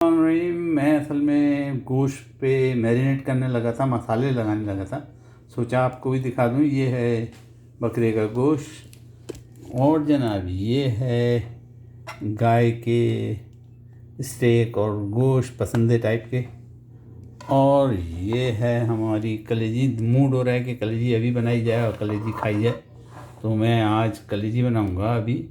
मैं असल में गोश्त पे मैरिनेट करने लगा था, मसाले लगाने लगा था। सोचा आपको भी दिखा दूं। ये है बकरे का गोश्त और जनाब ये है गाय के स्टेक और गोश्त पसंदे टाइप के, और ये है हमारी कलेजी। मूड हो रहा है कि कलेजी अभी बनाई जाए और कलेजी खाई जाए, तो मैं आज कलेजी बनाऊंगा अभी।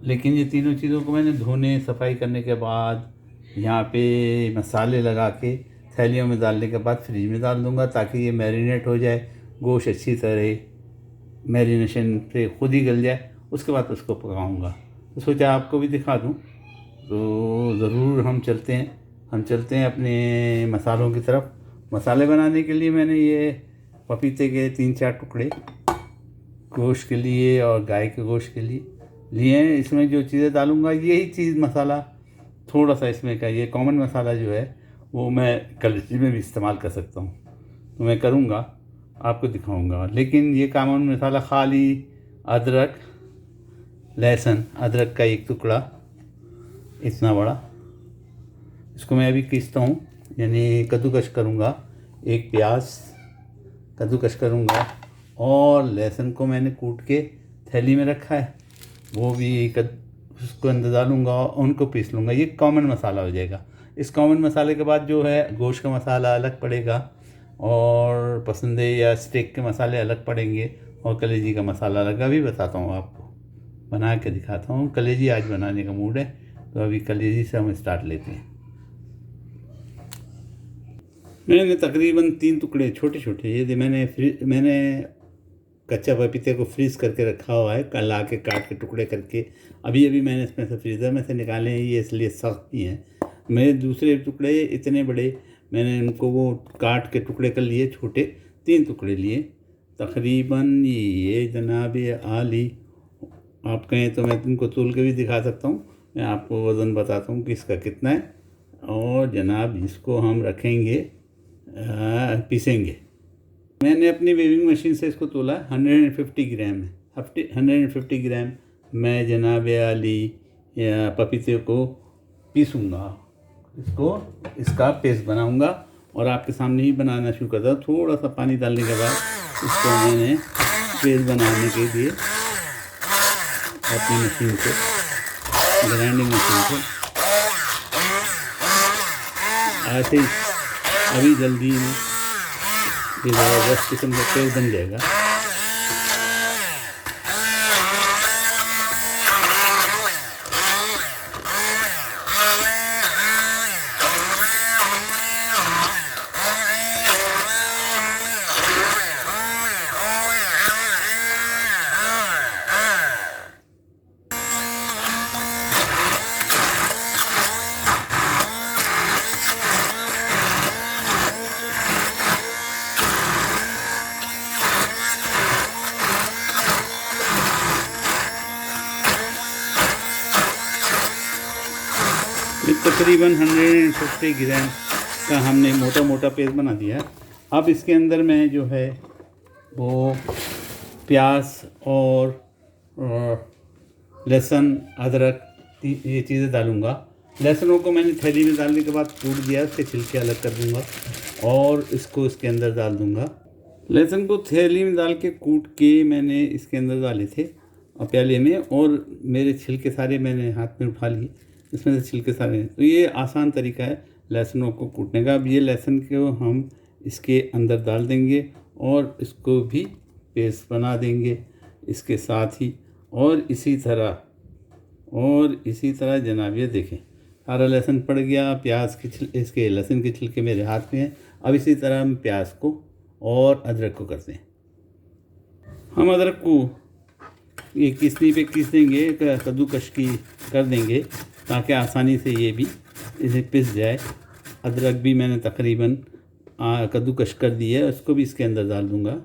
लेकिन ये तीनों चीज़ों को मैंने धोने सफाई करने के बाद यहाँ पे मसाले लगा के थैलियों में डालने के बाद फ्रिज में डाल दूँगा, ताकि ये मैरिनेट हो जाए, गोश्त अच्छी तरह मैरिनेशन से खुद ही गल जाए। उसके बाद उसको पकाऊँगा। तो सोचा आपको भी दिखा दूँ। तो ज़रूर हम चलते हैं अपने मसालों की तरफ। मसाले बनाने के लिए मैंने ये पपीते के 3-4 टुकड़े गोश्त के लिए और गाय के गोश्त के लिए हैं। इसमें जो चीज़ें डालूँगा यही चीज़ मसाला थोड़ा सा इसमें का ये कॉमन मसाला जो है वो मैं कलेजी में भी इस्तेमाल कर सकता हूँ, तो मैं करूँगा, आपको दिखाऊँगा। लेकिन ये कॉमन मसाला खाली अदरक, लहसुन, अदरक का एक टुकड़ा इतना बड़ा, इसको मैं अभी पीसता हूँ, यानी कद्दूकश करूँगा। एक प्याज कद्दूकश करूँगा और लहसुन को मैंने कूट के थैली में रखा है, वो भी उसको अंदर डालूँगा और उनको पीस लूँगा। ये कॉमन मसाला हो जाएगा। इस कॉमन मसाले के बाद जो है गोश्त का मसाला अलग पड़ेगा और पसंदे या स्टेक के मसाले अलग पड़ेंगे और कलेजी का मसाला अलग। अभी बताता हूँ आपको, बना के दिखाता हूँ। कलेजी आज बनाने का मूड है, तो अभी कलेजी से हम स्टार्ट लेते हैं। मैंने तकरीबन 3 टुकड़े छोटे छोटे ये मैंने कच्चा पपीते को फ्रीज़ करके रखा हुआ है, कल ला के काट के टुकड़े करके अभी मैंने इसमें से फ्रीज़र में से निकाले हैं। ये इसलिए सख्त ही हैं। मेरे दूसरे टुकड़े इतने बड़े मैंने इनको वो काट के टुकड़े कर लिए, छोटे 3 टुकड़े लिए तकरीबन। ये जनाब आली, आप कहें तो मैं तुमको तोल के भी दिखा सकता हूँ। मैं आपको वज़न बताता हूँ कि इसका कितना है। और जनाब इसको हम रखेंगे, पीसेंगे। मैंने अपनी वेविंग मशीन से इसको तोला 150 ग्राम है। 150 ग्राम मैं जनाब आली या पपीते को पीसूँगा, इसका पेस्ट बनाऊँगा और आपके सामने ही बनाना शुरू करता हूँ। थोड़ा सा पानी डालने के बाद इसको मैंने पेस्ट बनाने के लिए अपनी मशीन से, ग्राइंडिंग मशीन से ऐसे ही अभी जल्दी में ये ज़बरदस्त किस्म का पेस्ट बन जाएगा। तकरीबन 150 ग्राम का हमने मोटा मोटा पेस्ट बना दिया। अब इसके अंदर मैं जो है वो प्याज और लहसुन, अदरक ये चीज़ें डालूँगा। लहसुनों को मैंने थैली में डालने के बाद कूट दिया, उसके छिलके अलग कर दूँगा और इसको इसके अंदर डाल दूँगा। लहसुन को थैली में डाल के कूट के मैंने इसके अंदर डाले थे और प्याले में, और मेरे छिलके सारे मैंने हाथ में उठा लिए, इसमें से छिलके सारे। तो ये आसान तरीका है लहसुनों को कूटने का। अब ये लहसुन को हम इसके अंदर डाल देंगे और इसको भी पेस्ट बना देंगे इसके साथ ही। और इसी तरह जनाब ये देखें सारा लहसुन पड़ गया। प्याज के इसके लहसुन के छिलके मेरे हाथ में हैं। अब इसी तरह हम प्याज को और अदरक को करते हैं। हम अदरक को ये किसनी पे किस देंगे, कद्दूकश की कर देंगे ताकि आसानी से ये भी इसे पिस जाए। अदरक भी मैंने तकरीबन कद्दूकश कर दिया है, उसको भी इसके अंदर डाल दूँगा।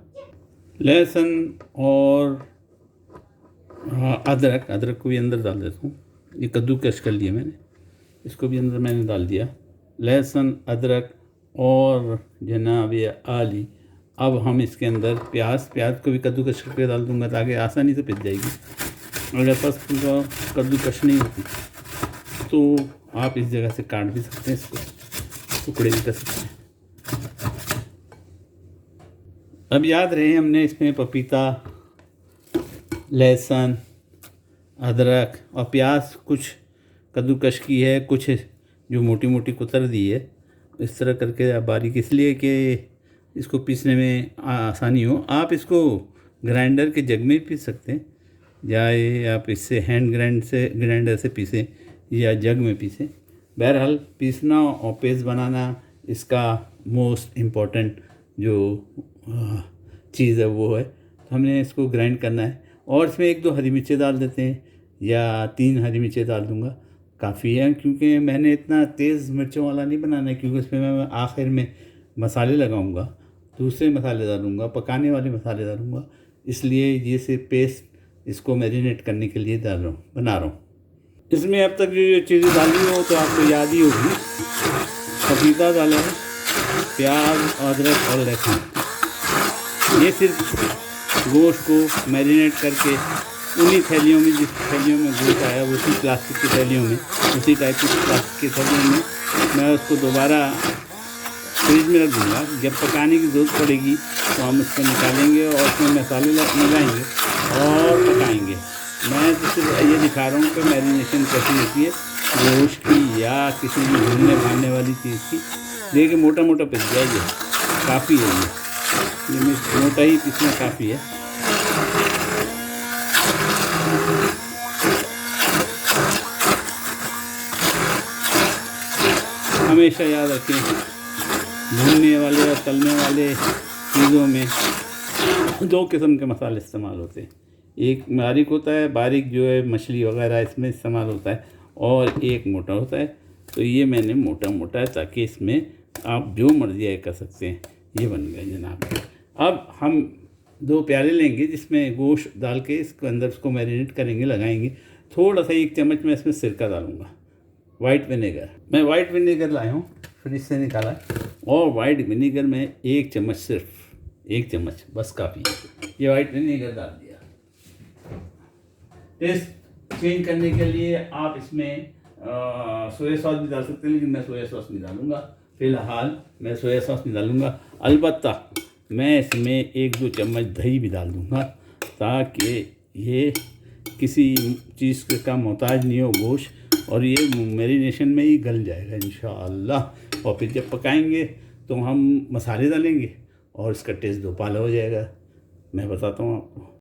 लहसुन और अदरक को भी अंदर डाल देता हूँ। ये कद्दूकश कर लिया मैंने, इसको भी अंदर मैंने डाल दिया। लहसुन, अदरक और जनाब आली। अब हम इसके अंदर प्याज को भी कद्दूकश करके डाल दूँगा ताकि आसानी से पिस जाएगी। अगर फर्स्ट कद्दूकश नहीं होती तो आप इस जगह से काट भी सकते हैं, इसको टुकड़े भी कर सकते हैं। अब याद रहे हमने इसमें पपीता, लहसुन, अदरक और प्याज कुछ कद्दूकश की है, कुछ जो मोटी मोटी कुतर दी है। इस तरह करके बारीक, इसलिए कि इसको पीसने में आसानी हो। आप इसको ग्राइंडर के जग में पीस सकते हैं, या ये आप इससे हैंड ग्राइंडर से पीसें या जग में पीसें। बहरहाल पीसना और पेस्ट बनाना इसका मोस्ट इम्पॉर्टेंट जो चीज़ है वो है। तो हमने इसको ग्राइंड करना है और इसमें 1-2 हरी मिर्चें डाल देते हैं, या 3 हरी मिर्चें डाल दूँगा, काफ़ी है। क्योंकि मैंने इतना तेज़ मिर्चों वाला नहीं बनाना है, क्योंकि इसमें मैं आखिर में मसाले लगाऊंगा, दूसरे मसाले डालूँगा, पकाने वाले मसाले डालूँगा, इसलिए ये से पेस्ट इसको मैरिनेट करने के लिए बना रहा हूँ। इसमें अब तक जो चीज़ें डाली हो तो आपको याद ही होगी। पपीता डाला है, प्याज, अदरक और लहसुन। ये सिर्फ गोश्त को मैरिनेट करके उन्हीं थैलियों में, जिस थैलियों में गोश्त आया उसी प्लास्टिक की थैलियों में, उसी टाइप की प्लास्टिक की थैलियों में मैं उसको दोबारा फ्रिज में रख दूँगा। जब पकाने की ज़रूरत पड़ेगी तो हम उसको निकालेंगे और उसमें मसाले लगाएंगे और पकाएंगे। मैं तो सिर्फ ये दिखा रहा हूँ कि मैरिनेशन कैसी होती है गोश्त की या किसी भी भूनने भानने वाली चीज़ की। देखिए मोटा मोटा पिस गया, ये काफ़ी है, ये मोटा ही पिसना काफ़ी है। हमेशा याद रखें, भूनने वाले और तलने वाले चीज़ों में 2 किस्म के मसाले इस्तेमाल होते हैं। एक बारीक होता है, बारीक जो है मछली वगैरह इसमें इस्तेमाल होता है, और एक मोटा होता है। तो ये मैंने मोटा है ताकि इसमें आप जो मर्जी ऐड कर सकते हैं। ये बन गया जनाब। अब हम 2 प्याले लेंगे जिसमें गोश्त डाल के इसके अंदर इसको मैरिनेट करेंगे, लगाएंगे। थोड़ा सा 1 चम्मच मैं इसमें सिरका डालूँगा, वाइट विनेगर। मैं वाइट विनेगर लाया हूँ, फ्रिज से निकाला है, और वाइट विनेगर में 1 चम्मच, सिर्फ 1 चम्मच बस काफ़ी है। ये वाइट विनेगर डाल दिया। टेस्ट चेंज करने के लिए आप इसमें सोया सॉस भी डाल सकते हैं, लेकिन मैं सोया सॉस नहीं डालूँगा। फ़िलहाल मैं सोया सॉस नहीं डालूँगा। अलबत्ता मैं इसमें 1-2 चम्मच दही भी डाल दूँगा, ताकि ये किसी चीज़ का मोहताज नहीं हो गोश्त, और ये मैरिनेशन में ही गल जाएगा इंशाअल्लाह। और फिर जब पकाएंगे तो हम मसाले डालेंगे और इसका टेस्ट दोबाला हो जाएगा। मैं बताता हूँ आपको।